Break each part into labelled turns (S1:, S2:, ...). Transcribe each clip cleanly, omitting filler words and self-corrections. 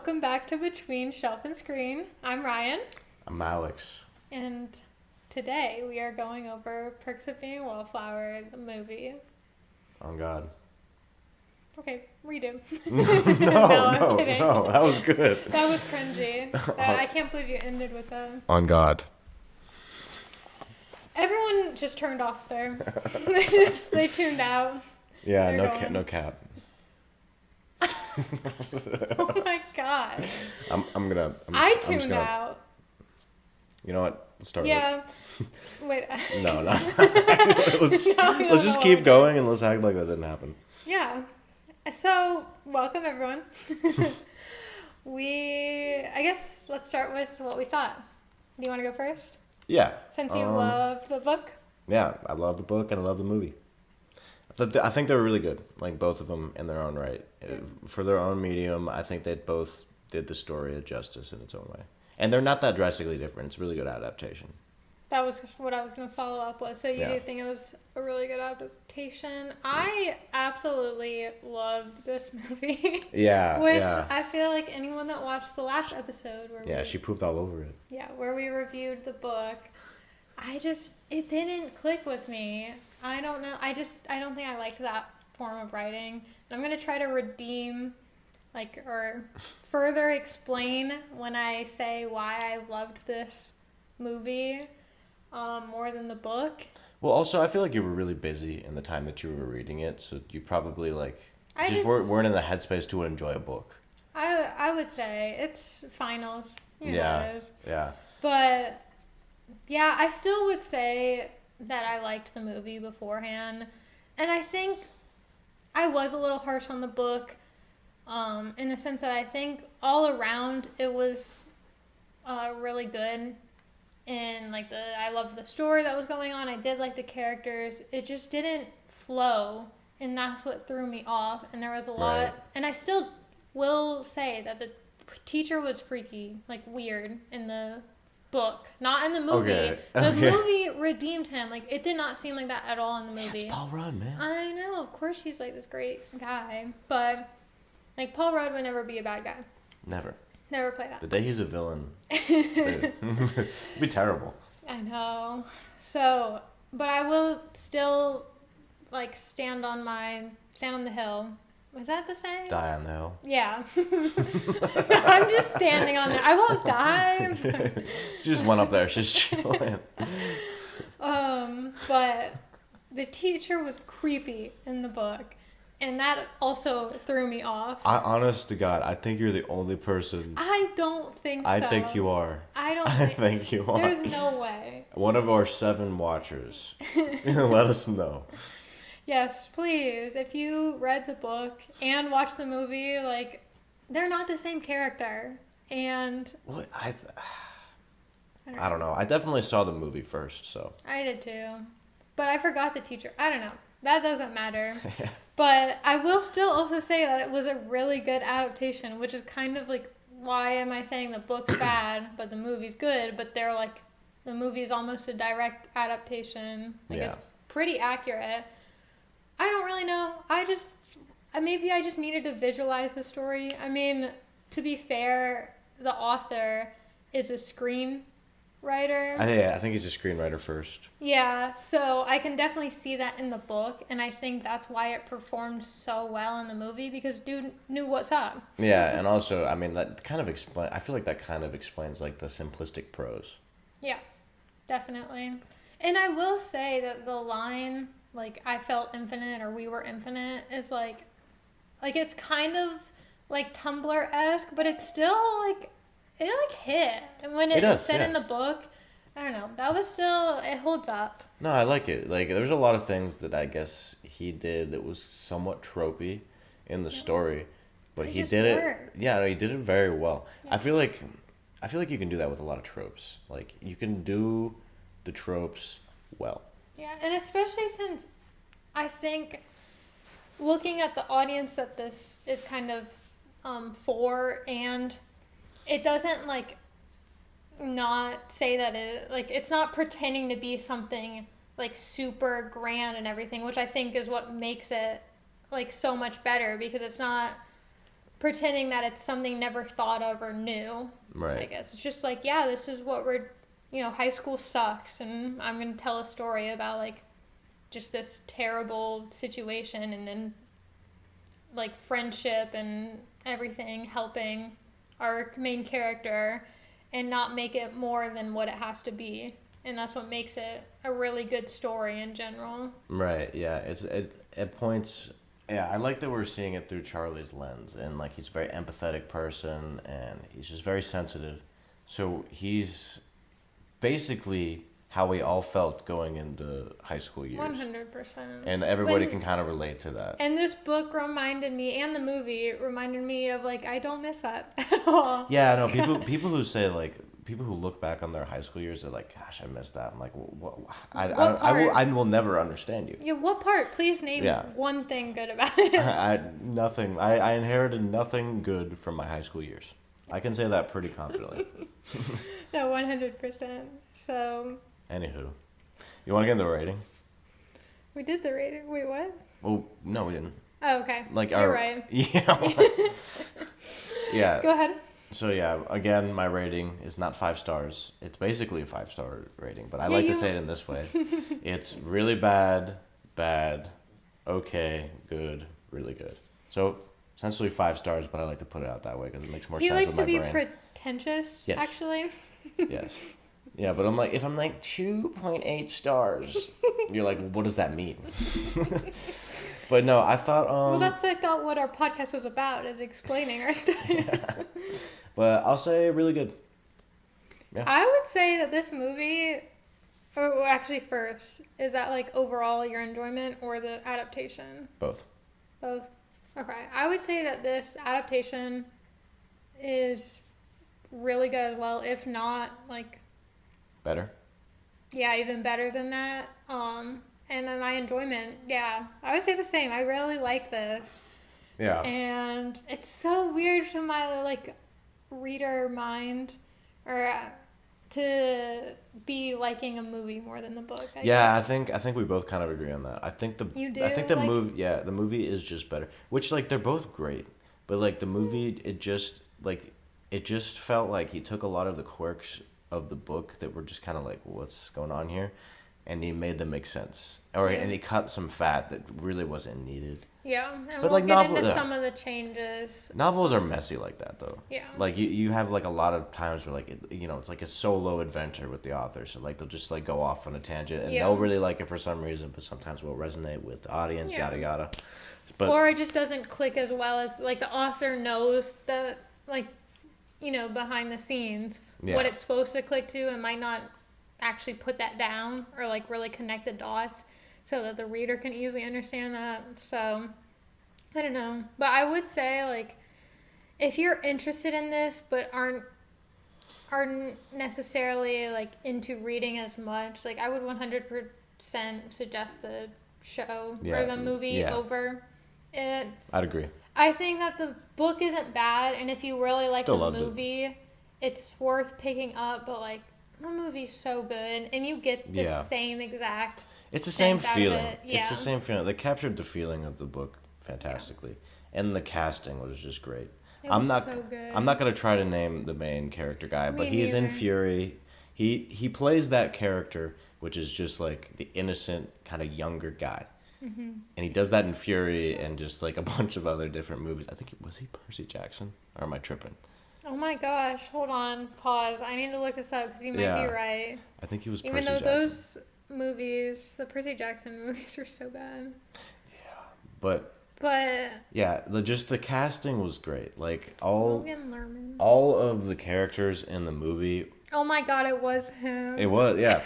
S1: Welcome back to Between Shelf and Screen. I'm Ryan.
S2: I'm Alex.
S1: And today we are going over Perks of Being a Wallflower, the movie.
S2: On God.
S1: Okay, redo.
S2: No,
S1: I'm kidding.
S2: no, that was good.
S1: That was cringy. I can't believe you ended with that.
S2: On God.
S1: Everyone just turned off there. They tuned out.
S2: Yeah,
S1: They're
S2: no cap.
S1: Oh my God.
S2: I
S1: tuned out.
S2: You know what? Let's start.
S1: Yeah. Wait.
S2: No. Let's just keep going and let's act like that didn't happen.
S1: Yeah. So, welcome everyone. I guess let's start with what we thought. Do you want to go first?
S2: Yeah.
S1: Since you loved the book?
S2: Yeah, I love the book and I love the movie. I think they were really good, like both of them in their own right. For their own medium, I think they both did the story a justice in its own way. And they're not that drastically different. It's a really good adaptation.
S1: That was what I was going to follow up with. So you do think it was a really good adaptation? I absolutely loved this movie.
S2: Yeah,
S1: Which
S2: yeah.
S1: I feel like anyone that watched the last episode
S2: She pooped all over it.
S1: Yeah, where we reviewed the book, it didn't click with me. I don't know. I don't think I liked that form of writing. I'm going to try to redeem, or further explain when I say why I loved this movie more than the book.
S2: Well, also, I feel like you were really busy in the time that you were reading it, so you probably, weren't in the headspace to enjoy a book.
S1: I would say it's finals. You know how it is.
S2: Yeah.
S1: But, yeah, I still would say that I liked the movie beforehand. And I think I was a little harsh on the book in the sense that I think all around it was really good. And, I loved the story that was going on. I did like the characters. It just didn't flow. And that's what threw me off. And there was a lot.
S2: Right.
S1: And I still will say that the teacher was freaky, weird in the book, not in the movie.
S2: Okay.
S1: The movie redeemed him. It did not seem like that at all in the movie.
S2: It's Paul Rudd, man.
S1: I know, of course he's this great guy, but Paul Rudd would never be a bad guy.
S2: Never
S1: play that.
S2: The day he's a villain, dude, it'd be terrible.
S1: I know. So, but I will still stand on the hill. Is that the saying?
S2: Die on the hill.
S1: Yeah. I'm just standing on there. I won't die.
S2: She just went up there. She's chilling.
S1: But the teacher was creepy in the book, and that also threw me off.
S2: Honest to God, I think you're the only person.
S1: I don't think so.
S2: I think you are.
S1: I
S2: think you are.
S1: There's no way.
S2: One of our 7 watchers. Let us know.
S1: Yes, please. If you read the book and watched the movie, they're not the same character. And
S2: What I don't know. I definitely saw the movie first, so.
S1: I did too. But I forgot the teacher. I don't know. That doesn't matter. But I will still also say that it was a really good adaptation, which is kind of why am I saying the book's bad, but the movie's good? But they're the movie is almost a direct adaptation. It's pretty accurate. I don't really know. Maybe I just needed to visualize the story. I mean, to be fair, the author is a screenwriter.
S2: I think he's a screenwriter first.
S1: Yeah, so I can definitely see that in the book, and I think that's why it performed so well in the movie, because dude knew what's up.
S2: Yeah, and also, I mean, that kind of I feel like that kind of explains, the simplistic prose.
S1: Yeah, definitely. And I will say that the line, I felt infinite or we were infinite, is it's kind of Tumblr-esque, but it's still it hit. And when it
S2: does,
S1: said
S2: yeah.
S1: in the book, I don't know, that was still, it holds up.
S2: No, I like it. There's a lot of things that I guess he did that was somewhat tropey in the story, but he did it. Yeah, no, he did it very well. Yeah. I feel like you can do that with a lot of tropes. You can do the tropes well.
S1: Yeah, and especially since I think looking at the audience that this is kind of for, and it doesn't not say that it's not pretending to be something super grand and everything, which I think is what makes it so much better, because it's not pretending that it's something never thought of or new.
S2: Right.
S1: I guess it's just like, yeah, this is what we're, high school sucks, and I'm gonna tell a story about like just this terrible situation, and then like friendship and everything helping our main character, and not make it more than what it has to be. And that's what makes it a really good story in general.
S2: Right. Yeah. It points. Yeah, I like that we're seeing it through Charlie's lens, and like he's a very empathetic person, and he's just very sensitive. So he's basically how we all felt going into high school years.
S1: 100%.
S2: And everybody can kind of relate to that.
S1: And this book reminded me, and the movie reminded me of like, I don't miss that at all.
S2: Yeah, no, people who say like, people who look back on their high school years, they're like, gosh, I missed that. I'm like, what I will never understand you.
S1: Yeah, what part? Please name one thing good about it.
S2: Nothing. I inherited nothing good from my high school years. I can say that pretty confidently.
S1: No, 100%. So.
S2: Anywho, you want to get into the rating?
S1: We did the rating. Wait, what?
S2: Oh, no, we didn't.
S1: Oh, okay.
S2: Like
S1: You're right.
S2: Yeah. Yeah.
S1: Go ahead.
S2: So yeah, again, my rating is not 5 stars. It's basically a 5-star rating, but I like to say it in this way. It's really bad, okay, good, really good. So essentially 5 stars, but I like to put it out that way because it makes more sense with my brain.
S1: He likes to be pretentious,
S2: yes.
S1: Actually.
S2: Yes. Yeah, but I'm like, if I'm like 2.8 stars, you're like, well, what does that mean? But no, I thought.
S1: Well, that's I thought what our podcast was about, is explaining our stuff.
S2: Yeah. But I'll say really good.
S1: Yeah. I would say that this movie, or actually first, is that like overall your enjoyment or the adaptation?
S2: Both.
S1: Both. Okay, I would say that this adaptation is really good as well, if not like.
S2: Better.
S1: Yeah, even better than that. And then my enjoyment, yeah, I would say the same. I really like this.
S2: Yeah.
S1: And it's so weird to my like reader mind, or to be liking a movie more than the book. I guess.
S2: I think we both kind of agree on that. I think the
S1: like,
S2: movie, the movie is just better. Which like they're both great, but like the movie, it just felt like he took a lot of the quirks of the book that were just kind of like, what's going on here, and he made them make sense, and he cut some fat that really wasn't needed.
S1: Yeah, and but we'll get into some of the changes.
S2: Novels are messy like that, though.
S1: Yeah.
S2: Like, you have, like, a lot of times where, like, it's like a solo adventure with the author. So, like, they'll just, like, go off on a tangent. And they'll really like it for some reason, but sometimes will resonate with the audience, yada, yada. But,
S1: or it just doesn't click as well as, like, the author knows that, like, behind the scenes, what it's supposed to click to, and might not actually put that down or, like, really connect the dots, so that the reader can easily understand that. So, I don't know. But I would say, like, if you're interested in this but aren't necessarily, like, into reading as much, like, I would 100% suggest the show or the movie over it.
S2: I'd agree.
S1: I think that the book isn't bad, and if you really like the movie, it's worth picking up, but, like, the movie's so good, and you get the same exact...
S2: It's the same feeling. It's the same feeling. They captured the feeling of the book fantastically, and the casting was just great. I'm not gonna try to name the main character guy, but he's in Fury. He plays that character, which is just like the innocent kind of younger guy, and he does that in Fury and just like a bunch of other different movies. I think was he Percy Jackson, or am I tripping?
S1: Oh my gosh! Hold on, pause. I need to look this up because you might be right.
S2: I think he was.
S1: Even
S2: Percy
S1: though
S2: Jackson.
S1: Those movies, the Percy Jackson movies, were so bad.
S2: Yeah, but
S1: yeah,
S2: just the casting was great. Like all of the characters in the movie.
S1: Oh my god, it was him.
S2: It was, yeah.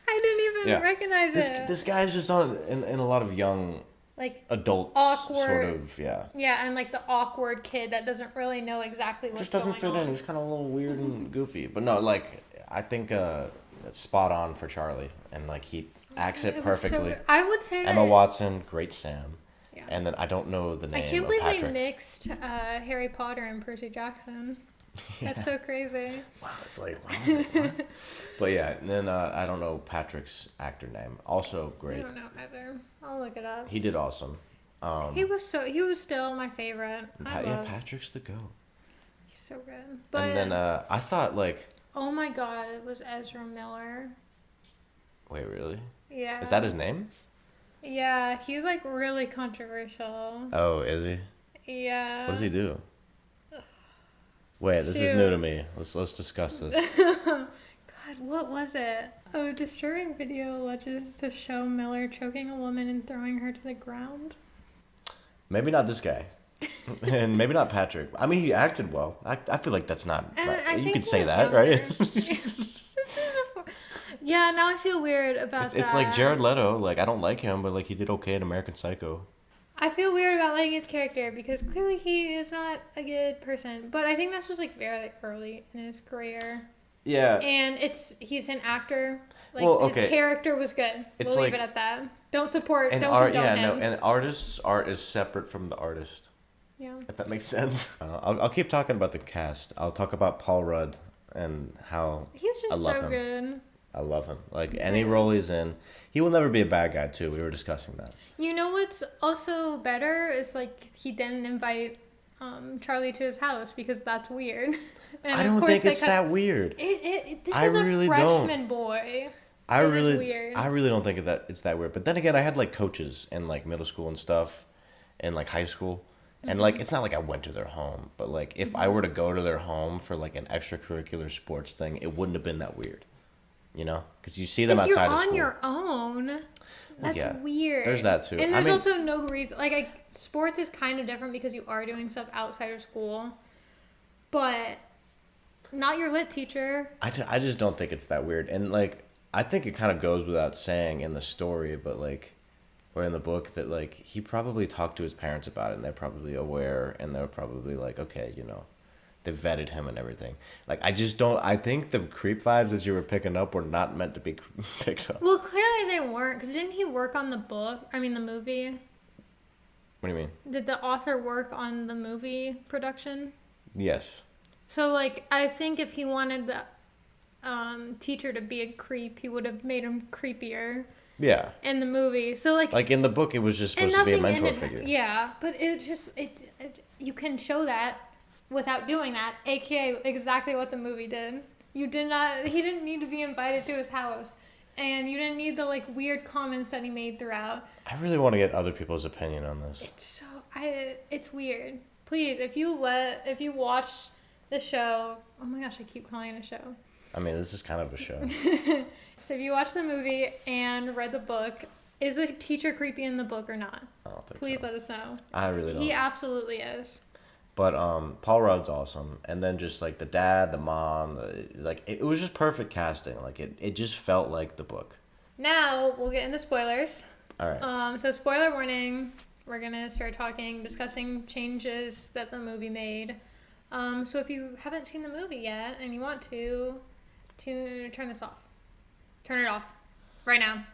S1: I didn't even recognize it.
S2: This guy's just in a lot of young, like, adults,
S1: awkward,
S2: sort of,
S1: Yeah, and like the awkward kid that doesn't really know exactly what's going on.
S2: Just doesn't fit in. He's kind of a little weird and goofy. But no, like, I think it's spot on for Charlie. And, like, he acts it perfectly.
S1: I would say
S2: Emma Watson, great Sam.
S1: Yeah.
S2: And then I don't know the name.
S1: I can't believe they mixed Harry Potter and Percy Jackson. That's so crazy.
S2: Wow, it's like, wow. But yeah, and then I don't know Patrick's actor name. Also great.
S1: I don't know either. I'll look it up.
S2: He did awesome.
S1: He was still my favorite.
S2: Patrick's the GOAT.
S1: He's so good. But
S2: and then I thought like.
S1: Oh my God! It was Ezra Miller.
S2: Wait, really?
S1: Yeah.
S2: Is that his name?
S1: Yeah, he's like really controversial.
S2: Oh, is he?
S1: Yeah.
S2: What does he do? Wait, this is new to me. Let's discuss this.
S1: God, what was it? A disturbing video alleges to show Miller choking a woman and throwing her to the ground.
S2: Maybe not this guy. And maybe not Patrick. I mean, he acted well. I feel like that's not... you could say that, right?
S1: Yeah, now I feel weird about that.
S2: It's like Jared Leto. Like, I don't like him, but like he did okay in American Psycho.
S1: I feel weird about liking his character because clearly he is not a good person. But I think that's just like very early in his career.
S2: Yeah.
S1: And he's an actor. Like his character was good. We'll leave it at that. Don't support. Don't condone him.
S2: An artist's art is separate from the artist.
S1: Yeah.
S2: If that makes sense. I'll keep talking about the cast. I'll talk about Paul Rudd and how
S1: he's just so good.
S2: I love him. Like any role he's in, he will never be a bad guy too. We were discussing that.
S1: You know what's also better is like he didn't invite Charlie to his house because that's weird. And
S2: I don't think it's that weird.
S1: This is a freshman boy.
S2: I really don't think it's that weird. But then again, I had like coaches in like middle school and stuff, and like high school, and like it's not like I went to their home, but like if I were to go to their home for like an extracurricular sports thing, it wouldn't have been that weird. You know, because you see them outside of school.
S1: If you're on your own, that's weird.
S2: There's that too.
S1: And there's also no reason. Like, sports is kind of different because you are doing stuff outside of school, but not your lit teacher.
S2: I just don't think it's that weird, and like I think it kind of goes without saying in the story, but like, or in the book that like he probably talked to his parents about it, and they're probably aware, and they're probably like, okay, you know. They vetted him and everything. Like, I think the creep vibes that you were picking up were not meant to be picked up.
S1: Well, clearly they weren't, because didn't he work on the movie?
S2: What do you mean?
S1: Did the author work on the movie production?
S2: Yes.
S1: So, like, I think if he wanted the teacher to be a creep, he would have made him creepier.
S2: Yeah.
S1: In the movie. So, like
S2: in the book, it was just supposed to be a mentor figure.
S1: Yeah, but you can show that without doing that, aka exactly what the movie did. He didn't need to be invited to his house, and you didn't need the like weird comments that he made throughout.
S2: I really want to get other people's opinion on this.
S1: It's weird. Please, if you watch the show, oh my gosh, I keep calling it a show.
S2: I mean, this is kind of a show.
S1: So if you watch the movie and read the book, is the teacher creepy in the book or not?
S2: I don't think
S1: Please
S2: so.
S1: let us know.
S2: I really don't.
S1: He absolutely is.
S2: But Paul Rudd's awesome, and then just like the dad, the mom, like it was just perfect casting. Like it just felt like the book.
S1: Now we'll get into spoilers.
S2: All right.
S1: So spoiler warning. We're gonna start discussing changes that the movie made. So if you haven't seen the movie yet and you want to turn this off, turn it off right now.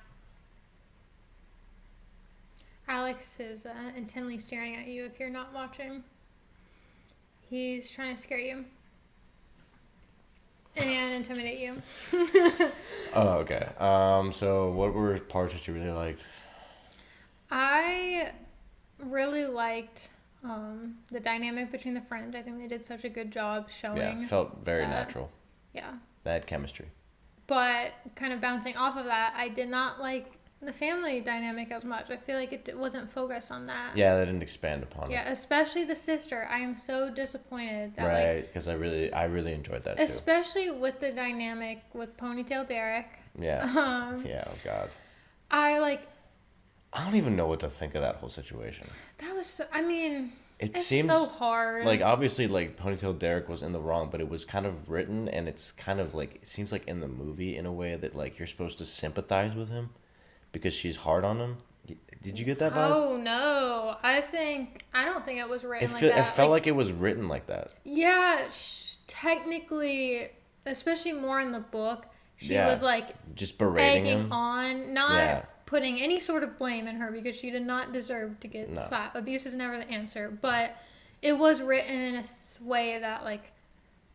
S1: Alex is intently staring at you if you're not watching. He's trying to scare you and intimidate you.
S2: Oh, okay. So what were parts that you really liked?
S1: I really liked the dynamic between the friends. I think they did such a good job showing.
S2: Yeah, it felt very natural.
S1: Yeah.
S2: They had chemistry.
S1: But kind of bouncing off of that, I did not like the family dynamic as much. I feel like it wasn't focused on that.
S2: Yeah, they didn't expand upon it.
S1: Yeah, especially the sister. I am so disappointed that
S2: right, because I really enjoyed that too.
S1: Especially with the dynamic with Ponytail Derek.
S2: Yeah. Yeah. Oh God.
S1: I
S2: don't even know what to think of that whole situation.
S1: That was so. I mean.
S2: It
S1: seems so hard.
S2: Like, obviously, like, Ponytail Derek was in the wrong, but it was kind of written, and it's kind of, like, it seems like in the movie, in a way, that, like, you're supposed to sympathize with him because she's hard on him. Did you get that vibe?
S1: Oh, no. I don't think it was written like that.
S2: It felt like it was written like that.
S1: Yeah, technically, especially more in the book, she was, like,
S2: just berating him.
S1: on, not putting any sort of blame in her because she did not deserve to get slapped. Abuse is never the answer, but it was written in a way that, like,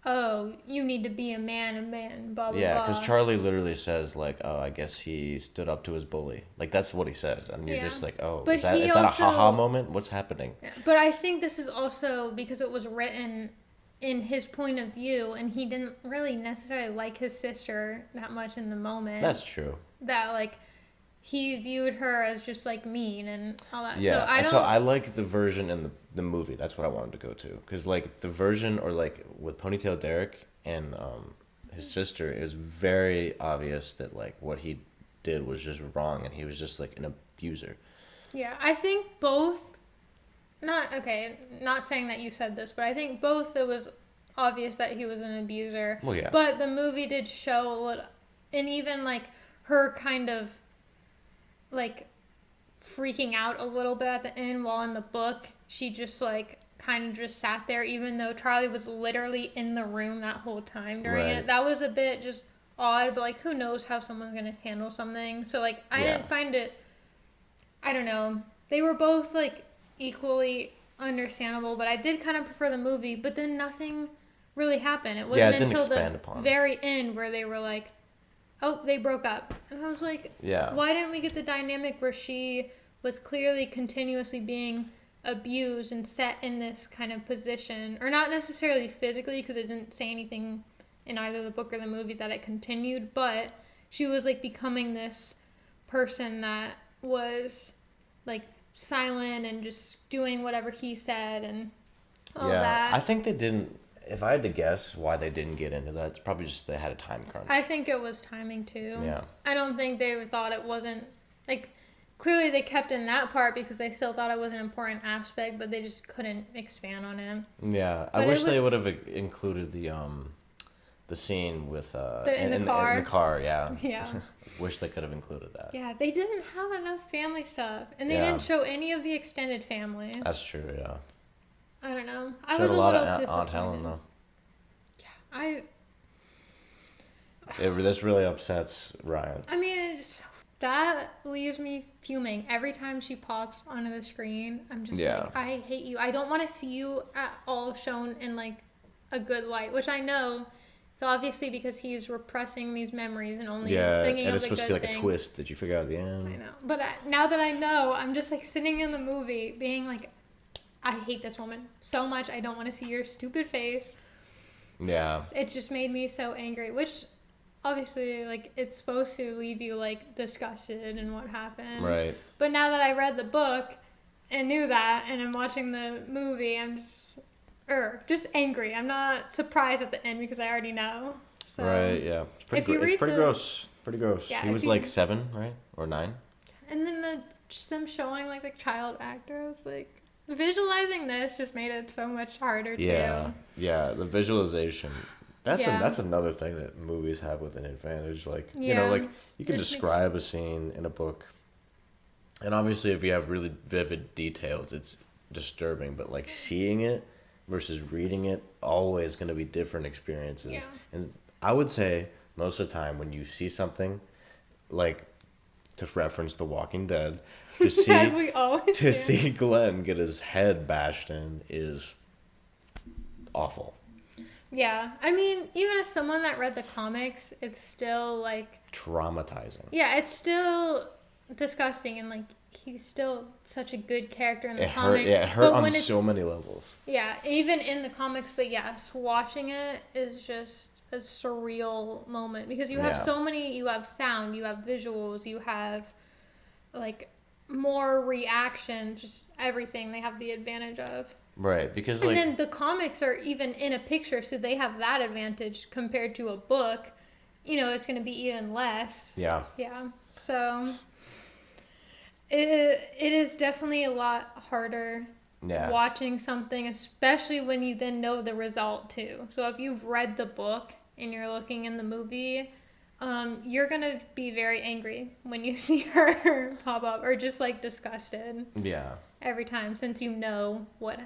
S1: oh, you need to be a man, blah, blah,
S2: Yeah,
S1: blah.
S2: because Charlie literally says, like, oh, I guess he stood up to his bully. Like, that's what he says. And you're just like, oh,
S1: but
S2: is that a haha moment? What's happening?
S1: But I think this is also because it was written in his point of view, and he didn't really necessarily like his sister that much in the moment.
S2: That's true.
S1: That, like, he viewed her as just, like, mean and all that.
S2: Yeah, so I like the version in the movie. That's what I wanted to go to. Because, like, the version, or, like, with Ponytail Derek and his sister, it was very obvious that, like, what he did was just wrong, and he was just, like, an abuser.
S1: Yeah, I think both... not saying that you said this, but I think both it was obvious that he was an abuser.
S2: Well, yeah.
S1: But the movie did show, and even, like, her kind of, like, freaking out a little bit at the end, while in the book she just, like, kind of just sat there, even though Charlie was literally in the room that whole time during it. That was a bit just odd, but, like, who knows how someone's gonna handle something. So, like, I didn't find it, I don't know, they were both, like, equally understandable, but I did kind of prefer the movie. But then nothing really happened. It wasn't until the very end where they were like, oh, they broke up. And I was like, why didn't we get the dynamic where she was clearly continuously being abused and set in this kind of position, or not necessarily physically, because it didn't say anything in either the book or the movie that it continued, but she was, like, becoming this person that was, like, silent and just doing whatever he said and all that.
S2: I think they didn't, if I had to guess why they didn't get into that, it's probably just they had a time crunch.
S1: I think it was timing too.
S2: Yeah.
S1: I don't think they thought it wasn't, like, clearly they kept in that part because they still thought it was an important aspect, but they just couldn't expand on it.
S2: Yeah. I wish they would have included the scene with
S1: in the car.
S2: In the car, yeah.
S1: Yeah.
S2: Wish they could have included that.
S1: Yeah, they didn't have enough family stuff, and they didn't show any of the extended family.
S2: That's true, yeah.
S1: I don't know.
S2: I was a lot of Aunt Helen though.
S1: Yeah,
S2: this really upsets Ryan.
S1: I mean, that leaves me fuming every time she pops onto the screen. I'm just like, I hate you. I don't want to see you at all shown in, like, a good light, which I know it's obviously because he's repressing these memories and only thinking of the good things.
S2: And it's supposed to be like a twist. Did you figure out the end?
S1: I know. But now that I know, I'm just, like, sitting in the movie being like, I hate this woman so much. I don't want to see your stupid face.
S2: Yeah.
S1: It just made me so angry, which obviously, like, it's supposed to leave you, like, disgusted in what happened.
S2: Right.
S1: But now that I read the book and knew that, and I'm watching the movie, I'm just angry. I'm not surprised at the end because I already know. So,
S2: right, yeah. It's pretty gross. Pretty gross. Yeah, he was like 7, right? Or 9? And
S1: then just them showing, like, the child actor, I was like, visualizing this just made it so much harder too.
S2: Yeah, the visualization. That's another thing that movies have with an advantage. Like, you know, like, you can describe a scene in a book, and obviously if you have really vivid details, it's disturbing, but, like, seeing it versus reading it, always going to be different experiences. Yeah. And I would say most of the time when you see something, like, to reference The Walking Dead, to see Glenn get his head bashed in is awful.
S1: Yeah. I mean, even as someone that read the comics, it's still, like,
S2: traumatizing.
S1: Yeah, it's still disgusting, and, like, he's still such a good character in the comics.
S2: It hurt on so many levels.
S1: Yeah, even in the comics, but yes, watching it is just a surreal moment because you have so many, you have sound, you have visuals, you have, like, more reaction, just everything they have the advantage of.
S2: Right, because,
S1: and then the comics are even in a picture, so they have that advantage compared to a book. You know, it's going to be even less.
S2: Yeah.
S1: Yeah. So it is definitely a lot harder watching something, especially when you then know the result too. So if you've read the book and you're looking in the movie, you're going to be very angry when you see her pop up, or just, like, disgusted.
S2: Yeah.
S1: Every time, since you know what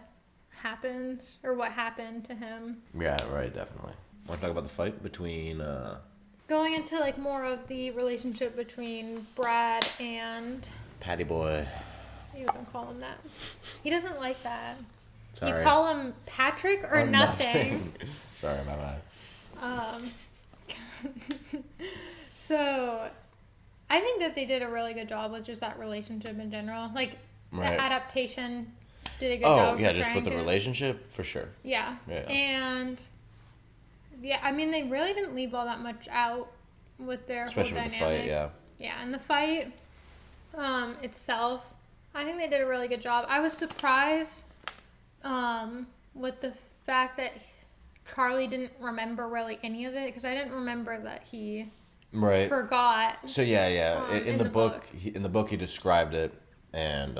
S1: happens or what happened to him.
S2: Yeah, right, definitely. Want to talk about the fight between
S1: going into, like, more of the relationship between Brad and
S2: Patty Boy.
S1: You can call him that. He doesn't like that.
S2: Sorry.
S1: You call him Patrick or nothing.
S2: Sorry, my bad.
S1: So, I think that they did a really good job with just that relationship in general. Like, the adaptation did a good job.
S2: Oh, yeah, just with the relationship, for sure.
S1: Yeah. And, yeah, I mean, they really didn't leave all that much out with their
S2: especially
S1: whole
S2: with
S1: dynamic.
S2: the fight, yeah.
S1: Yeah, and the fight itself, I think they did a really good job. I was surprised with the fact that Charlie didn't remember really any of it, because I didn't remember that he forgot.
S2: So in the book, he described it, and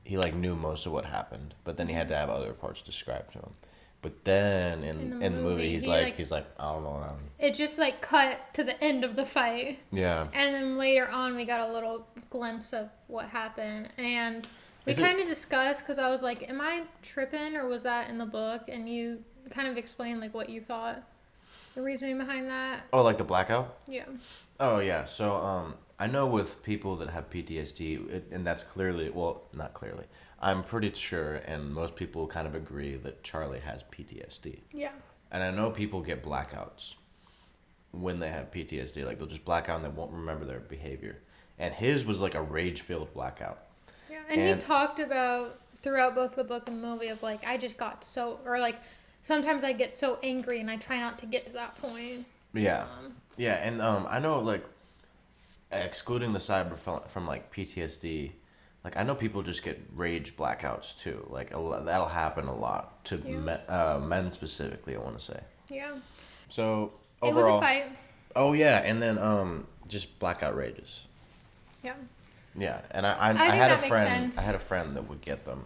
S2: he like knew most of what happened, but then he had to have other parts described to him. But then in the movie, he's like I don't know what happened.
S1: It just like cut to the end of the fight.
S2: Yeah.
S1: And then later on, we got a little glimpse of what happened, and we kind of discussed, because I was like, "Am I tripping, or was that in the book?" And you kind of explained like what you thought, the reasoning behind that.
S2: Oh, like the blackout?
S1: Yeah.
S2: Oh yeah. So I know with people that have PTSD, and that's clearly, well, not clearly. I'm pretty sure, and most people kind of agree that Charlie has PTSD.
S1: Yeah.
S2: And I know people get blackouts when they have PTSD. Like, they'll just black out and they won't remember their behavior. And his was like a rage-filled blackout.
S1: Yeah, and he talked about throughout both the book and the movie of like, I just got so, or like, sometimes I get so angry and I try not to get to that point.
S2: Yeah. And I know, like, excluding the side from like PTSD, like, I know people just get rage blackouts too. Like, that'll happen a lot to men specifically, I want to say.
S1: Yeah.
S2: So overall,
S1: it was a fight.
S2: Oh yeah, and then just blackout rages.
S1: Yeah.
S2: Yeah, and I had a friend. I had a friend that would get them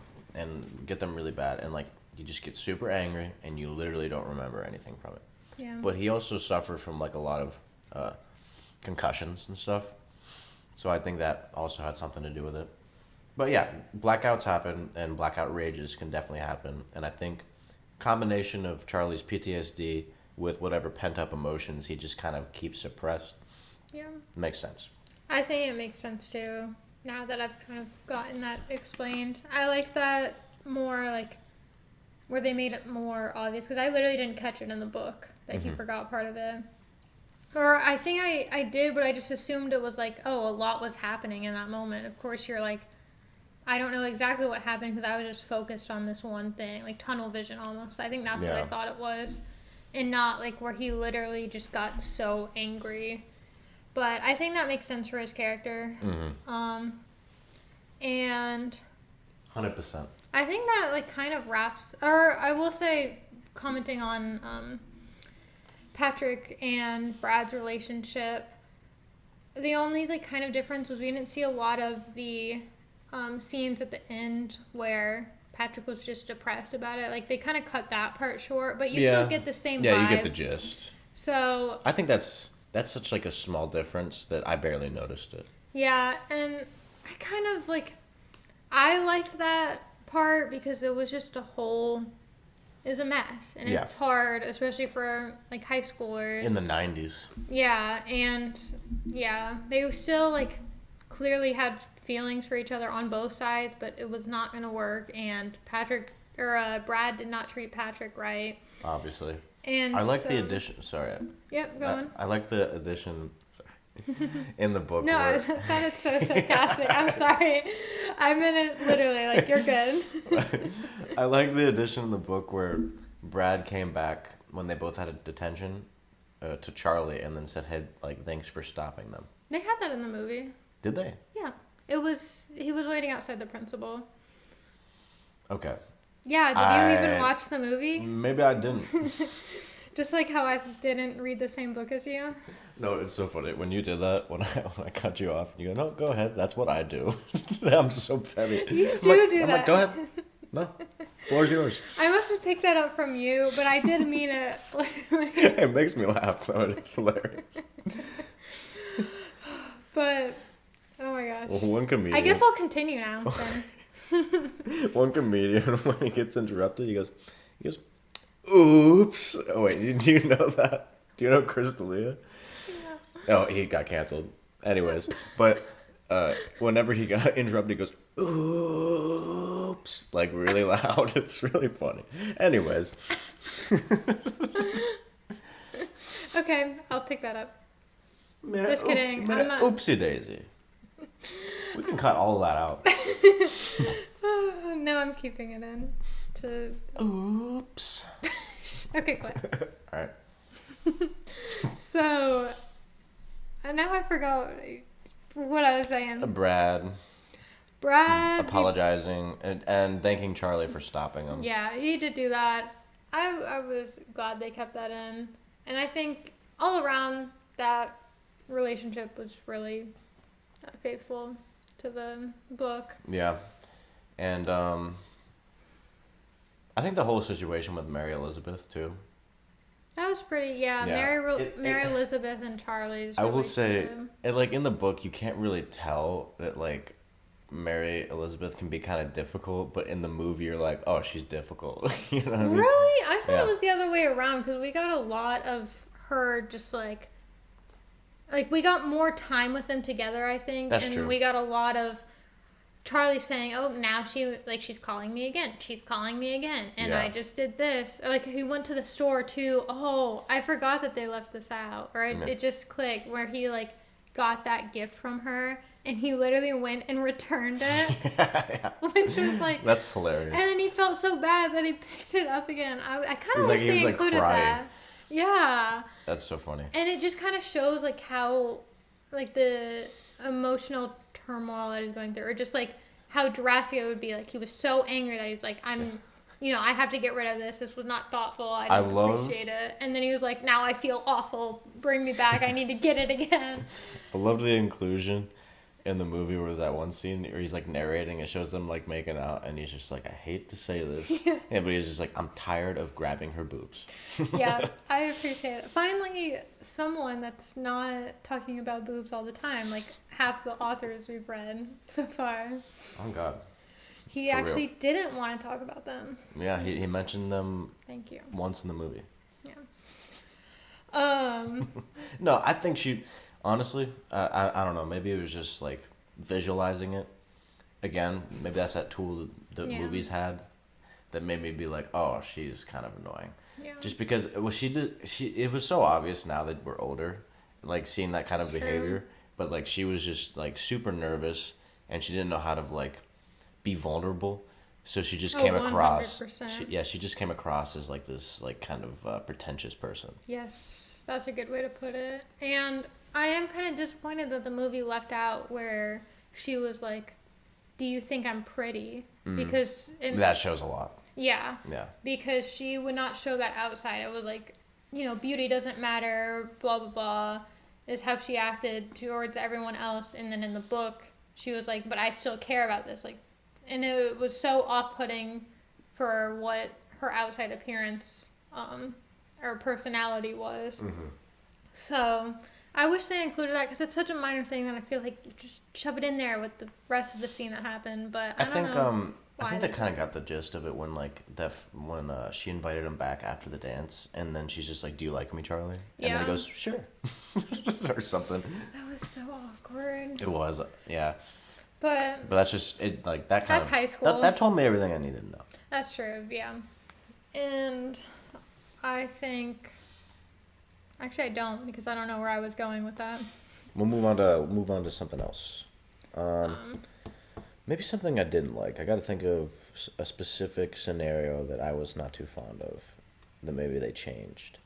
S2: really bad, and like, you just get super angry and you literally don't remember anything from it.
S1: Yeah.
S2: But he also suffered from like a lot of concussions and stuff, so I think that also had something to do with it. But yeah, blackouts happen, and blackout rages can definitely happen, and I think combination of Charlie's PTSD with whatever pent up emotions he just kind of keeps suppressed.
S1: Yeah.
S2: Makes sense.
S1: I think it makes sense too, now that I've kind of gotten that explained. I like that more, like, where they made it more obvious, because I literally didn't catch it in the book that he forgot part of it. Or I think I did, but I just assumed it was like, oh, a lot was happening in that moment. Of course, you're like, I don't know exactly what happened, because I was just focused on this one thing, like tunnel vision almost. I think that's what I thought it was, and not like where he literally just got so angry. But I think that makes sense for his character. And
S2: 100%.
S1: I think that like kind of wraps, or I will say, commenting on Patrick and Brad's relationship, the only like kind of difference was we didn't see a lot of the scenes at the end where Patrick was just depressed about it. Like, they kind of cut that part short, but you still get the same vibe.
S2: Yeah, you get the gist.
S1: So
S2: I think that's such like a small difference that I barely noticed it.
S1: Yeah, and I kind of like, I liked that part because it was just it was a mess, and it's hard, especially for like high schoolers
S2: in the 90s.
S1: Yeah, and they still like clearly had feelings for each other on both sides, but it was not going to work, and Brad did not treat Patrick right.
S2: Obviously.
S1: And
S2: I like the addition. Sorry.
S1: Yep, go on.
S2: I like the addition. Sorry. In the book.
S1: No, that sounded so sarcastic. I'm sorry. I meant it literally. Like, you're good.
S2: I like the addition in the book where Brad came back when they both had a detention to Charlie, and then said, "Hey, like, thanks for stopping them."
S1: They had that in the movie.
S2: Did they?
S1: Yeah. He was waiting outside the principal.
S2: Okay.
S1: Yeah, did you even watch the movie?
S2: Maybe I didn't.
S1: Just like how I didn't read the same book as you.
S2: No, it's so funny. When you did that, when I cut you off, you go, "No, go ahead. That's what I do." I'm so petty.
S1: You do that.
S2: I'm like, "Go ahead. No, floor's yours."
S1: I must have picked that up from you, but I did mean it.
S2: It makes me laugh, though. It's hilarious.
S1: But, oh my gosh.
S2: Well, one comedian.
S1: I guess I'll continue now, then.
S2: One comedian, when he gets interrupted, he goes, "Oops." Oh, wait, do you know that? Do you know Chris D'Elia?
S1: No.
S2: Oh, he got canceled. Anyways, but whenever he got interrupted, he goes, oops, like really loud. It's really funny. Anyways.
S1: Okay, I'll pick that up. Just kidding. I'm not...
S2: Oopsie daisy. We can cut all of that out.
S1: No, I'm keeping it in.
S2: Oops.
S1: Okay, quit.
S2: All right.
S1: So, and now I forgot what I was saying.
S2: Brad apologizing and thanking Charlie for stopping him.
S1: Yeah, he did do that. I was glad they kept that in. And I think all around that relationship was really faithful to the book.
S2: Yeah. And I think the whole situation with Mary Elizabeth too.
S1: That was pretty, yeah. Mary Elizabeth and Charlie's
S2: I will say, like in the book, you can't really tell that like Mary Elizabeth can be kind of difficult, but in the movie, you're like, oh, she's difficult. You know what I mean?
S1: Really? I thought it was the other way around because we got a lot of her just like we got more time with them together, I think.
S2: That's true.
S1: We got a lot of Charlie saying, oh, now she's calling me again. She's calling me again. And I just did this. Or like he went to the store too. Oh, I forgot that they left this out. Or it just clicked where he like got that gift from her and he literally went and returned it.
S2: Yeah.
S1: Which was like...
S2: That's hilarious.
S1: And then he felt so bad that he picked it up again. I kind of wish they included that. Yeah.
S2: That's so funny.
S1: And it just kind of shows like how like the emotional turmoil that he's going through, or just like how drastic it would be. Like he was so angry that he's like, I have to get rid of this. This was not thoughtful. I didn't appreciate it. And then he was like, now I feel awful. Bring me back. I need to get it again.
S2: I love the inclusion in the movie where there's that one scene where he's like narrating. It shows them like making out, and he's just like, I hate to say this, but he's just like, I'm tired of grabbing her boobs.
S1: Yeah, I appreciate it. Finally, someone that's not talking about boobs all the time, like half the authors we've read so far.
S2: Oh God.
S1: He actually didn't want to talk about them.
S2: Yeah, he mentioned them.
S1: Thank you.
S2: Once in the movie.
S1: Yeah.
S2: No, I think she. Honestly, I don't know. Maybe it was just like visualizing it. Again, maybe that's that tool that movies had that made me be like, oh, she's kind of annoying.
S1: Yeah.
S2: Just because it was so obvious now that we're older, like seeing that kind of behavior. But like she was just like super nervous and she didn't know how to like be vulnerable. So she just came across. She just came across as like this like kind of pretentious person.
S1: Yes, that's a good way to put it. And I am kind of disappointed that the movie left out where she was like, do you think I'm pretty? Because...
S2: that shows a lot.
S1: Yeah.
S2: Yeah. Because
S1: she would not show that outside. It was like, beauty doesn't matter, blah, blah, blah, is how she acted towards everyone else. And then in the book, she was like, but I still care about this. Like, and it was so off-putting for what her outside appearance or personality was. Mm-hmm. So... I wish they included that because it's such a minor thing that I feel like you just shove it in there with the rest of the scene that happened. But I think
S2: they kind of got the gist of it when she invited him back after the dance, and then she's just like, "Do you like me, Charlie?" And then he goes, "Sure," or something.
S1: That was so awkward.
S2: It was, yeah.
S1: But
S2: that's just it. Like that kind
S1: of. That's high school.
S2: That told me everything I needed to know.
S1: That's true. Yeah, and I think. Actually, I don't, because I don't know where I was going with that.
S2: We'll move on to something else. Maybe something I didn't like. I got to think of a specific scenario that I was not too fond of, that maybe they changed.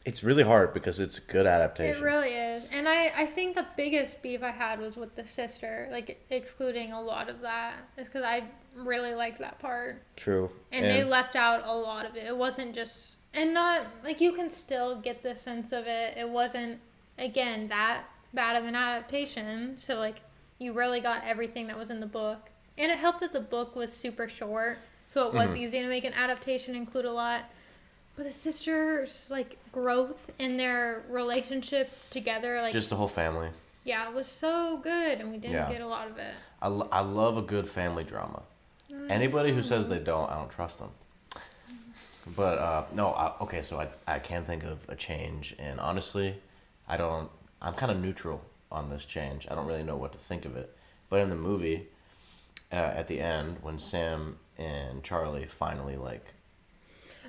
S2: It's really hard because it's a good adaptation.
S1: It really is. And I think the biggest beef I had was with the sister, like excluding a lot of that, is because I really liked that part.
S2: True.
S1: And they left out a lot of it. It wasn't just... And not, like, you can still get the sense of it. It wasn't, again, that bad of an adaptation. So, like, you really got everything that was in the book. And it helped that the book was super short. So it was easy to make an adaptation include a lot. But the sisters, like, growth in their relationship together, like...
S2: Just the whole family.
S1: Yeah, it was so good. And we didn't get a lot of it.
S2: I love a good family drama. Anybody who says they don't, I don't trust them. But, okay, so I can think of a change, and honestly, I'm kind of neutral on this change. I don't really know what to think of it. But in the movie, at the end, when Sam and Charlie finally like.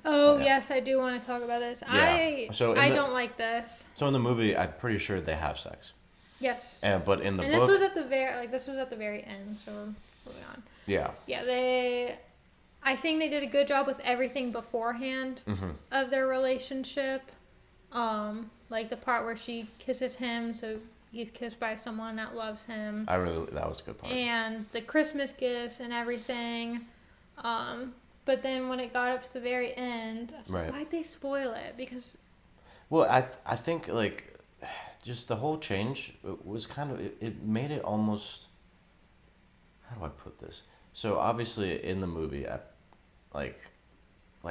S1: Oh yes, I do want to talk about this.
S2: Yeah.
S1: I don't like this.
S2: So in the movie, I'm pretty sure they have sex.
S1: Yes.
S2: But in the book,
S1: this was at the very end. So we're moving on.
S2: Yeah.
S1: Yeah, I think they did a good job with everything beforehand of their relationship. Like the part where she kisses him, so he's kissed by someone that loves him.
S2: That was a good part.
S1: And the Christmas gifts and everything. But then when it got up to the very end, I was like, why'd they spoil it? Because.
S2: Well, I think like, just the whole change was kind of it made it almost. How do I put this? So obviously in the movie, like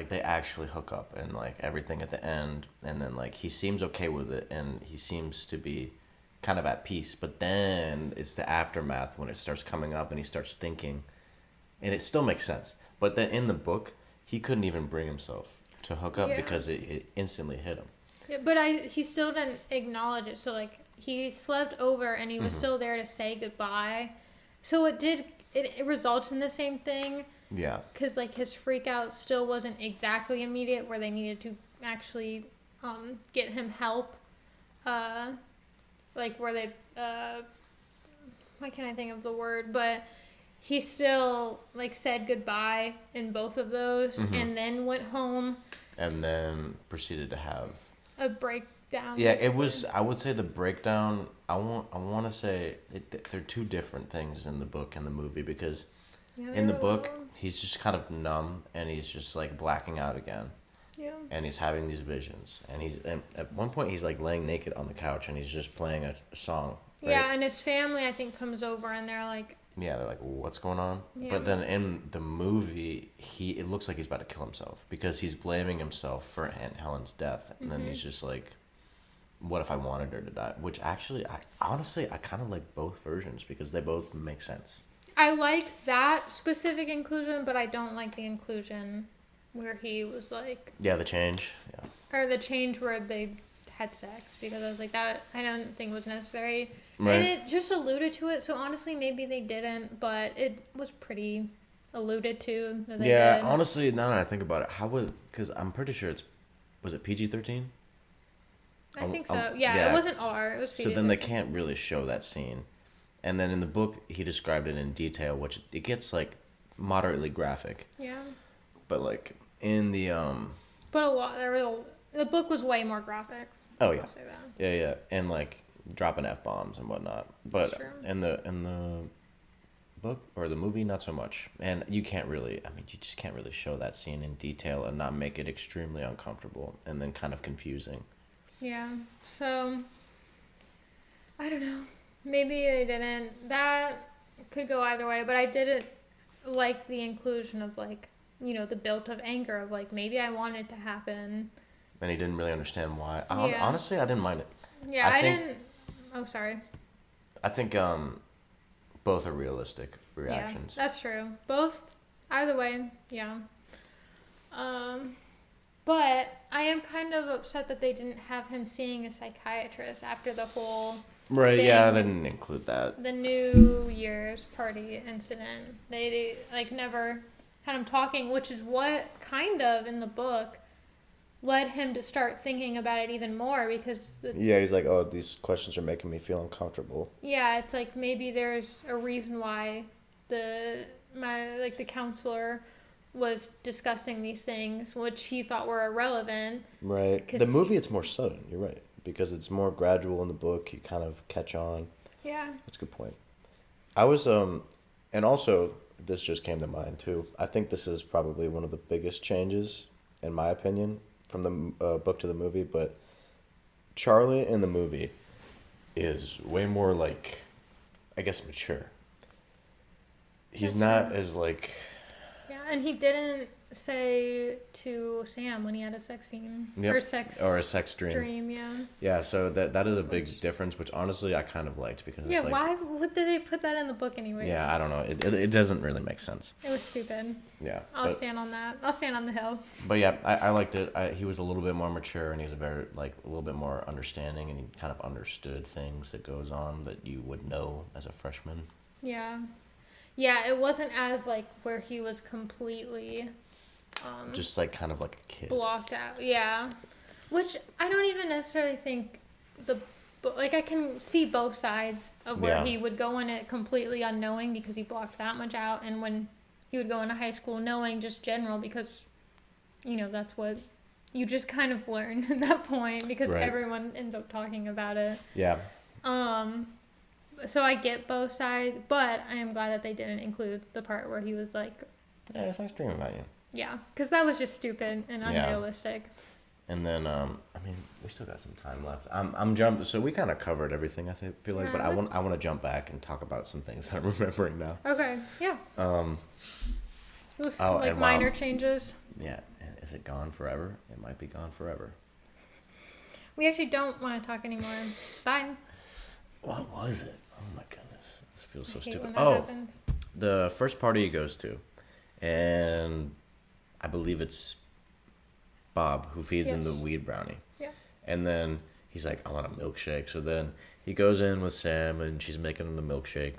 S2: they actually hook up and like everything at the end, and then like he seems okay with it and he seems to be kind of at peace. But then it's the aftermath when it starts coming up and he starts thinking, and it still makes sense. But then in the book, he couldn't even bring himself to hook up because it instantly hit him.
S1: Yeah, but he still didn't acknowledge it. So like he slept over and he was still there to say goodbye. So it resulted in the same thing.
S2: Yeah.
S1: Because like his freak out still wasn't exactly immediate, where they needed to actually get him help. Like where they why can't I think of the word? But he still like said goodbye in both of those, and then went home.
S2: And then proceeded to have
S1: a breakdown.
S2: Yeah, it was. I would say the breakdown. I want to say they're two different things in the book and the movie, because in the book he's just kind of numb and he's just like blacking out again.
S1: Yeah.
S2: And he's having these visions, and at one point he's like laying naked on the couch and he's just playing a song. Right?
S1: Yeah, and his family I think comes over and they're like.
S2: Yeah, they're like, what's going on?
S1: Yeah.
S2: But then in the movie, it looks like he's about to kill himself because he's blaming himself for Aunt Helen's death. And then he's just like, what if I wanted her to die? Which actually, I kind of like both versions because they both make sense.
S1: I like that specific inclusion, but I don't like the inclusion where he was like...
S2: Yeah, the change. Yeah.
S1: Or the change where they had sex, because I was like, that I don't think was necessary.
S2: Right.
S1: And it just alluded to it, so honestly maybe they didn't, but it was pretty alluded to that they did.
S2: Honestly, now that I think about it, because I'm pretty sure was it PG-13?
S1: I think so. Yeah, it wasn't R, it was PG-13.
S2: So then they can't really show that scene. And then in the book, he described it in detail, which it gets like moderately graphic.
S1: Yeah.
S2: But like in the
S1: But the book was way more graphic.
S2: Oh yeah.
S1: I'll say that.
S2: Yeah, and like dropping F-bombs and whatnot. But in the book or the movie, not so much. And you just can't really show that scene in detail and not make it extremely uncomfortable and then kind of confusing.
S1: Yeah. So I don't know. Maybe they didn't. That could go either way, but I didn't like the inclusion of like, the built-up anger of like, maybe I want it to happen.
S2: And he didn't really understand why.
S1: Yeah.
S2: Honestly, I didn't mind it.
S1: Yeah, I didn't. Oh, sorry.
S2: I think both are realistic reactions.
S1: Yeah, that's true. Both, either way, yeah. But I am kind of upset that they didn't have him seeing a psychiatrist after the whole
S2: right,
S1: thing,
S2: yeah, they didn't include that.
S1: The New Year's party incident. They like never had him talking, which is what kind of in the book led him to start thinking about it even more, because
S2: he's like, oh, these questions are making me feel uncomfortable.
S1: Yeah, it's like maybe there's a reason why the counselor was discussing these things, which he thought were irrelevant.
S2: Right. The movie, it's more sudden. You're right, because it's more gradual in the book. You kind of catch on. Yeah. That's a good point. I was and also this just came to mind too. I think this is probably one of the biggest changes, in my opinion, from the book to the movie. But Charlie in the movie is way more like, I guess, mature. He's not as like.
S1: Yeah, and he didn't say to Sam when he had a sex scene.
S2: Yep. Or a sex
S1: dream, yeah.
S2: Yeah, so that is a big difference, which honestly I kind of liked because
S1: yeah,
S2: it's like,
S1: why would did they put that in the book anyways?
S2: Yeah, I don't know. It doesn't really make sense.
S1: It was stupid.
S2: Yeah.
S1: I'll stand on that. I'll stand on the hill.
S2: But yeah, I liked it. He was a little bit more mature, and he's a little bit more understanding, and he kind of understood things that goes on that you would know as a freshman.
S1: Yeah. Yeah, it wasn't as like where he was completely
S2: just like kind of like a kid.
S1: Blocked out. Yeah. Which I don't even necessarily think like I can see both sides of where he would go in it completely unknowing because he blocked that much out, and when he would go into high school knowing just general because that's what you just kind of learn at that point because everyone ends up talking about it.
S2: Yeah.
S1: So I get both sides, but I am glad that they didn't include the part where he was like,
S2: yeah, it's nice dreaming about you.
S1: Yeah, because that was just stupid and unrealistic.
S2: Yeah. And then, we still got some time left. I'm jumping, so we kind of covered everything, I feel like, but I want to jump back and talk about some things that I'm remembering now.
S1: Okay, yeah. It was minor changes.
S2: Yeah, is it gone forever? It might be gone forever.
S1: We actually don't want to talk anymore. Bye.
S2: What was it? Oh my goodness, this feels so stupid.
S1: Happens.
S2: The first party he goes to, and I believe it's Bob who feeds him the weed brownie.
S1: Yeah.
S2: And then he's like, I want a milkshake. So then he goes in with Sam, and she's making him the milkshake.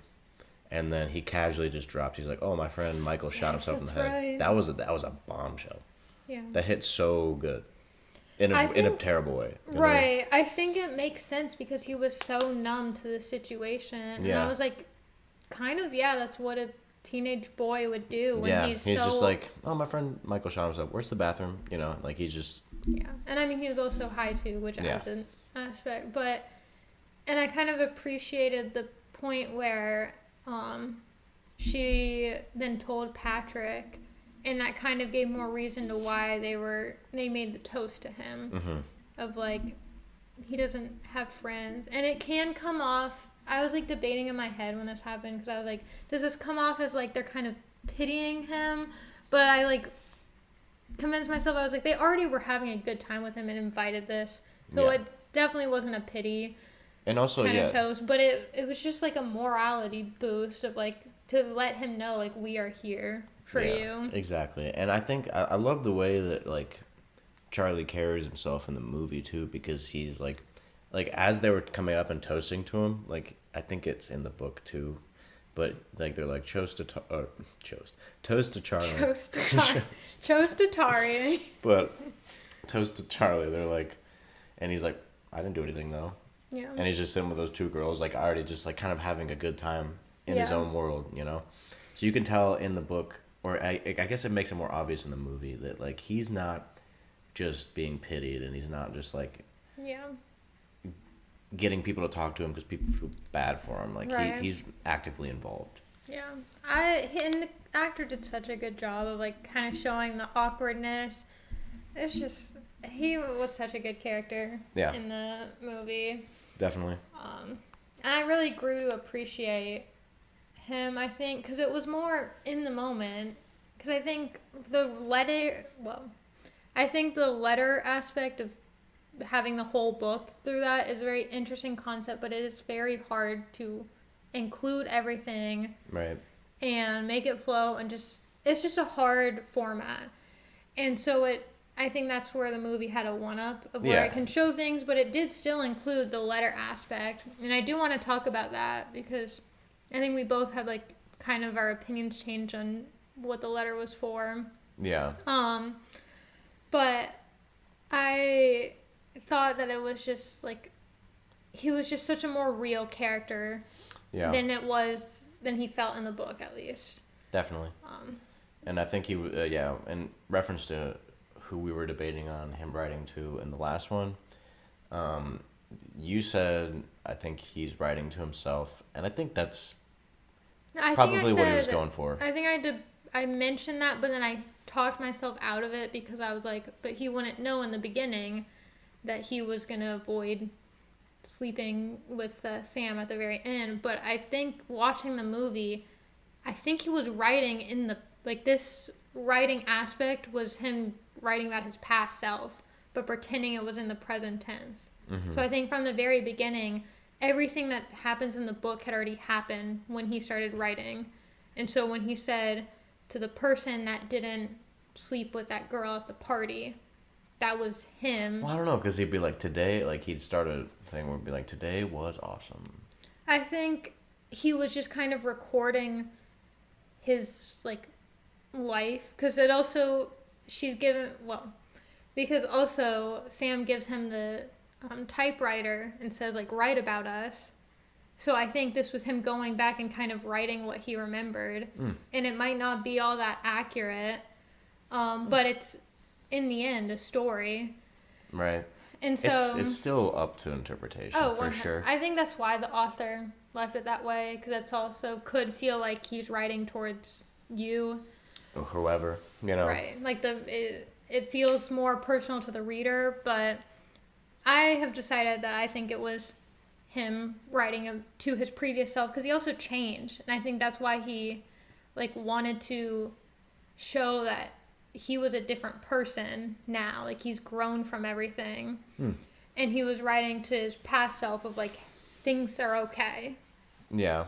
S2: And then he casually just drops. He's like, "Oh, my friend Michael shot himself in the head."
S1: Right.
S2: That was a bombshell.
S1: Yeah.
S2: That hit so good, in a terrible way.
S1: Right. I think it makes sense because he was so numb to the situation, and I was like, kind of, that's what a teenage boy would do when he's
S2: just like, "Oh, my friend Michael shot himself. Where's the bathroom?" Like he's just.
S1: Yeah, and I mean he was also high too, which adds an aspect. And I kind of appreciated the point where. She then told Patrick, and that kind of gave more reason to why they made the toast to him of like he doesn't have friends, and it can come off. I was like debating in my head when this happened because I was like, does this come off as like they're kind of pitying him? But I like convinced myself I was like they already were having a good time with him and invited this, so it definitely wasn't a pity.
S2: And also,
S1: kind of toast, but it was just like a morality boost of like to let him know like we are here for you.
S2: Exactly, and I think I love the way that like Charlie carries himself in the movie too, because he's like as they were coming up and toasting to him, like I think it's in the book too, but like they're like toast to Charlie,
S1: toast to Tari,
S2: but toast to Charlie. They're like, and he's like, I didn't do anything though.
S1: Yeah.
S2: And he's just sitting with those two girls, like already just like kind of having a good time in his own world, So you can tell in the book, or I guess it makes it more obvious in the movie that like he's not just being pitied, and he's not just like getting people to talk to him because people feel bad for him. Like he's actively involved.
S1: Yeah, and the actor did such a good job of like kind of showing the awkwardness. It's just he was such a good character in the movie.
S2: Definitely.
S1: And I really grew to appreciate him, I think, because it was more in the moment. Because I think the letter aspect of having the whole book through that is a very interesting concept, but it is very hard to include everything.
S2: Right.
S1: And make it flow, and it's just a hard format. And so I think that's where the movie had a one-up of where it can show things, but it did still include the letter aspect. And I do want to talk about that because I think we both had like kind of our opinions change on what the letter was for.
S2: Yeah.
S1: But I thought that it was just like he was just such a more real character than he felt in the book, at least.
S2: Definitely. And I think he in reference to who we were debating on him writing to in the last one, you said I think he's writing to himself, and I think that's probably what he was going for.
S1: I think I mentioned that, but then I talked myself out of it because I was like, but he wouldn't know in the beginning that he was going to avoid sleeping with Sam at the very end. But I think watching the movie, I think he was writing in the, like, this writing aspect was him writing about his past self, but pretending it was in the present tense.
S2: Mm-hmm.
S1: So I think from the very beginning, everything that happens in the book had already happened when he started writing. And so when he said to the person that didn't sleep with that girl at the party, that was him.
S2: Well, I don't know, because he'd be like, today, like, he'd start a thing where he'd be like, today was awesome.
S1: I think he was just kind of recording his, like, life. Because it also, because also Sam gives him the typewriter and says, like, write about us. So I think this was him going back and kind of writing what he remembered. And it might not be all that accurate, but it's, in the end, a story.
S2: Right.
S1: And so...
S2: It's still up to interpretation, for sure.
S1: I think that's why the author left it that way, because it's also could feel like he's writing towards you.
S2: Or whoever, you know.
S1: Right. Like, it feels more personal to the reader, but I have decided that I think it was him writing to his previous self, because he also changed. And I think that's why he, like, wanted to show that he was a different person now. Like, he's grown from everything. And he was writing to his past self of, like, things are okay.
S2: Yeah.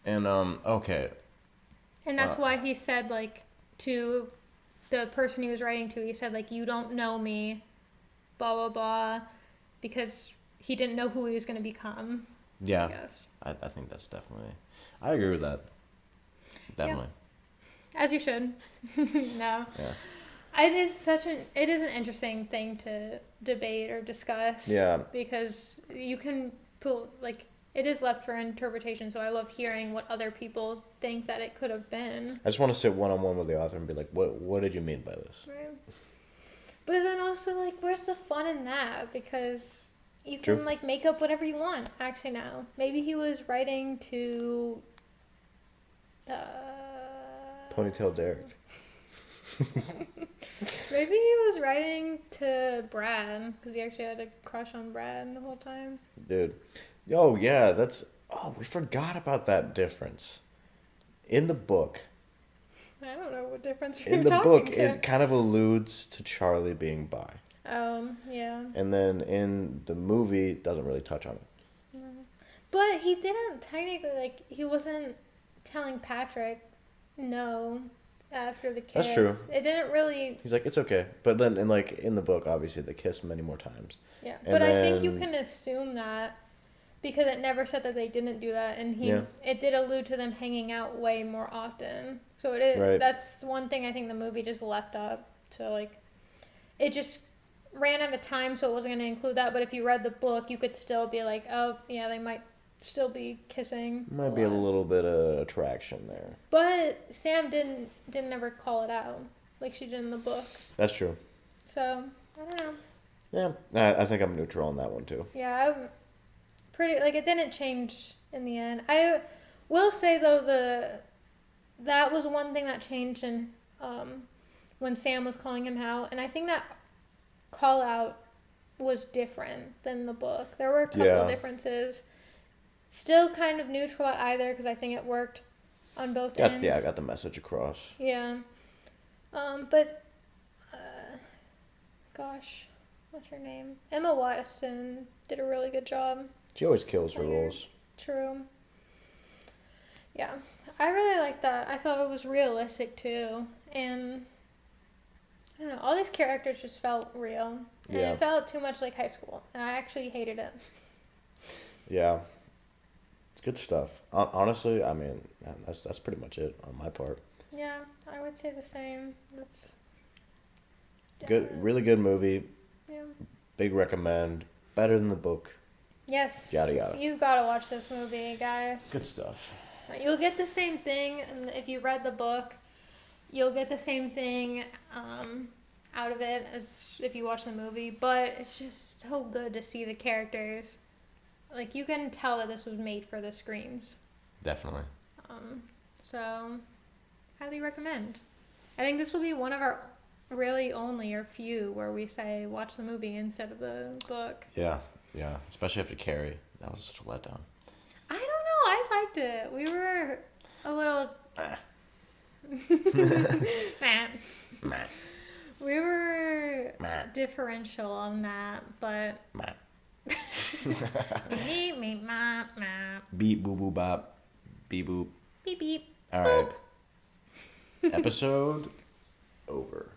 S2: Okay.
S1: And that's why he said, like, to the person he was writing to, he said, like, you don't know me, blah, blah, blah, because he didn't know who he was going to become.
S2: Yeah.
S1: I guess.
S2: I think that's definitely... I agree with that. Definitely.
S1: Yeah. As you should. No.
S2: Yeah.
S1: It is an interesting thing to debate or discuss.
S2: Yeah.
S1: Because you can pull, like, it is left for interpretation, so I love hearing what other people think that it could have been.
S2: I just want to sit one-on-one with the author and be like, what did you mean by this?
S1: Right. But then also, like, where's the fun in that? Because you
S2: True.
S1: can, like, make up whatever you want, actually, now. Maybe he was writing to...
S2: Ponytail Derek.
S1: Maybe he was writing to Brad, because he actually had a crush on Brad the whole time.
S2: Dude. Oh, yeah, we forgot about that difference. In the book...
S1: I don't know what difference you're
S2: In the
S1: talking
S2: book,
S1: to.
S2: it kind of alludes to Charlie being bi.
S1: Yeah.
S2: And then in the movie, it doesn't really touch on it.
S1: No. But he didn't technically, like, he wasn't telling Patrick no after the kiss.
S2: That's true.
S1: It didn't really...
S2: He's like, it's okay. But then, in the book, obviously, they kiss many more times.
S1: Yeah,
S2: And
S1: but I think you can assume that because it never said that they didn't do that, and it did allude to them hanging out way more often. So it is,
S2: right.
S1: That's one thing I think the movie just left up to, like, it just ran out of time, so it wasn't going to include that. But if you read the book, you could still be like, oh, yeah, they might still be kissing.
S2: Might be a little bit of attraction there.
S1: But Sam didn't ever call it out like she did in the book.
S2: That's true.
S1: So, I don't know.
S2: Yeah, I think I'm neutral on that one, too.
S1: Yeah, it didn't change in the end. I will say, though, that was one thing that changed in when Sam was calling him out, and I think that call out was different than the book. There were a couple of differences. Still kind of neutral at either, because I think it worked on both ends.
S2: Yeah, I got the message across.
S1: Yeah. Gosh, what's her name? Emma Watson did a really good job.
S2: She always kills her roles.
S1: True. Yeah, I really like that. I thought it was realistic, too. And, I don't know, all these characters just felt real. And it felt too much like high school. And I actually hated it.
S2: Yeah. It's good stuff. Honestly, I mean, that's pretty much it on my part.
S1: Yeah, I would say the same. That's
S2: good, really good movie.
S1: Yeah.
S2: Big recommend. Better than the book.
S1: Yes.
S2: Yada yada.
S1: You've got to watch this movie, guys.
S2: Good stuff.
S1: You'll get the same thing, and if you read the book, you'll get the same thing out of it as if you watch the movie. But it's just so good to see the characters. Like, you can tell that this was made for the screens.
S2: Definitely.
S1: So, highly recommend. I think this will be one of our really only or few where we say watch the movie instead of the book.
S2: Yeah. Especially after Carrie. That was such a letdown.
S1: I don't know. I liked it. We were a little... differential on that, but beep beep bop bop.
S2: Beep boop boop bop. Beep boop.
S1: Beep beep.
S2: All right. Episode over.